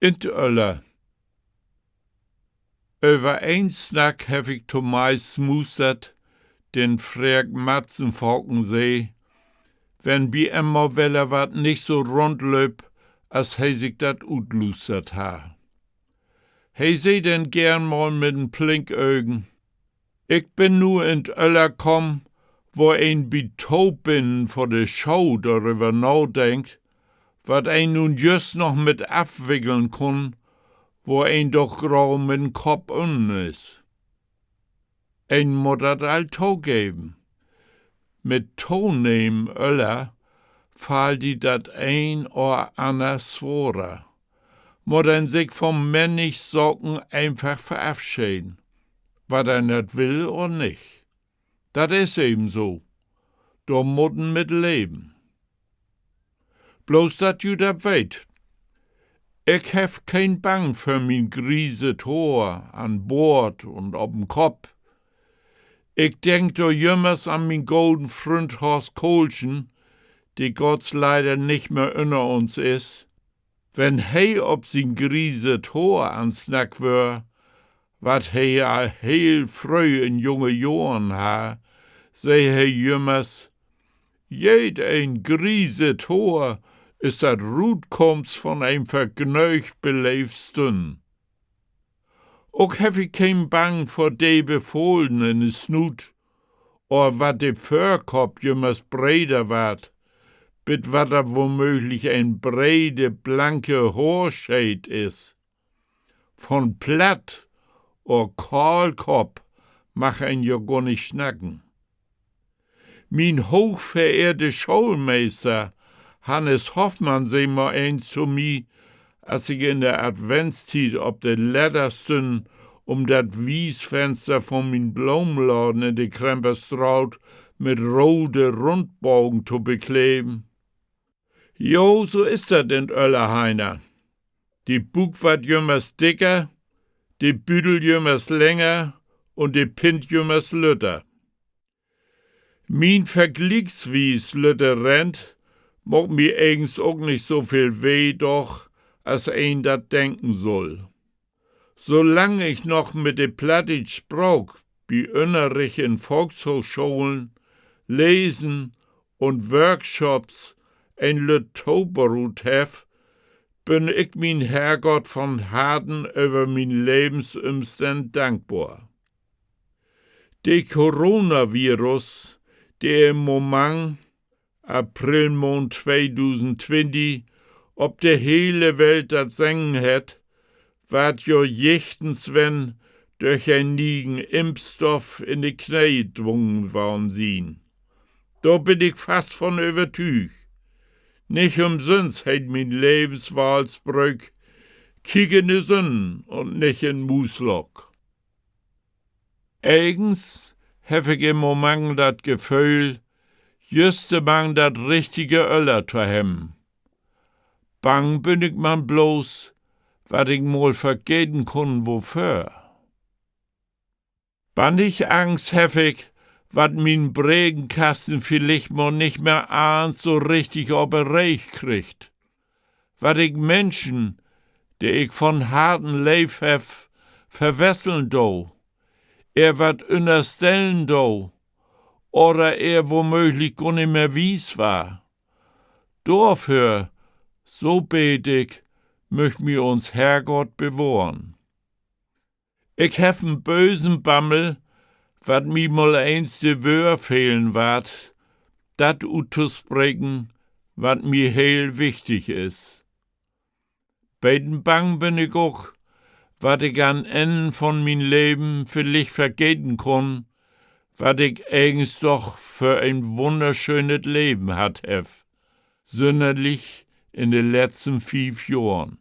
In de Öller. Over een Snack heb ik Thomas smoestert, den Frerk Matzen Falkensee, wenn bi emmer weller wat nicht so rund löp, als he sich dat utlustert ha. He seh den gern mal mit n Plinkaugen. Ik bin nu in d Öller kom, wo ein bi taub bin vor de Show darüber nachdenkt, wat ein nun just noch mit abwickeln kun, wo ein doch grau mit n Kopf unten is. Ein moet dat al toegeben. Mit toeneem Öller fall die dat ein or ander zworer. Moet en sich vom Männlich Socken einfach verabschieden, wat er net will oder nicht. Dat is eben so. Da moeten mit leben. Bloß dat ju dat weet. Ich hef kein Bang für min griese Tor an Bord und ob'n Kopf. Ich denk do jümmers an min golden Freund Horst Kohlchen, die Gotts leider nicht mehr unter uns is. Wenn he ob sin griese Tor an Snack wär, wat he ja heel früh in junge Jahren ha, seh he jümmers, jed ein griese Tor is dat Rutkoms von ein vergnügt beleefstun. Ook hef ik kein Bang vor de befohlen in de Snoet, or wat de Förkop jümmers breder ward, bit wat er womöglich ein brede, blanke Horscheid is. Von platt or Kahlkop mach ein jo gar nicht schnacken. Min hochverehrte Schulmeister Hannes Hoffmann seh mal eins zu mi, als ich in der Adventszeit ob de Ladder stün, dat Wiesfenster von min Blomladen in de Kremperstraut mit rote Rundbogen zu bekleben. Jo, so ist dat in Öllerheiner. Die Bug wat jümmers dicker, die Büdel jümmers länger und die Pint jümmers lütter. Min Vergleichswies lütter rennt, mag mir eigens auch nicht so viel weh, doch, als ein dat denken soll. Solange ich noch mit de Plattdeutsch Sprach, wie Unterricht in Volkshochschulen, Lesen und Workshops ein Lütoberut hef, bin ich min Herrgott von Harden über min Lebensumstand dankbar. De Coronavirus, der im Moment Aprilmond 2020 ob der hele Welt dat sengen het, ward jo jichtens wenn durch ein nigen Impfstoff in die Knie gedwungen worden sien. Da bin ich fast von übertüch. Nicht umsonst heit min Lebenswahlsbrück kiegene Sünden und nicht in Muslock. Eigens hef ich im Moment dat Gefühl, jüste bang dat richtige Öller zu hem. Bang bin ich man bloß, wat ich mal vergeten kun wofür. Wann ich Angst hef ich, wat min Bregenkasten vielleicht mal nicht mehr ahns so richtig obereich kriegt. Wat ich Menschen, die ich von harten Leif hef, verwesseln do. Wat unterstellen do. Oder womöglich gar nicht mehr wies war. Dafür, so bet ich, möcht mir uns Herrgott bewahren. Ich hef n bösen Bammel, wat mi mal eins de Wör fehlen ward, dat utuspregen, wat mir heel wichtig is. Bei den Bang bin ich auch, wat ich an Enden von min Leben vielleicht vergeten kon, wat ich eigens doch für ein wunderschönes Leben hat hef, sonderlich in den letzten 5 Jahren.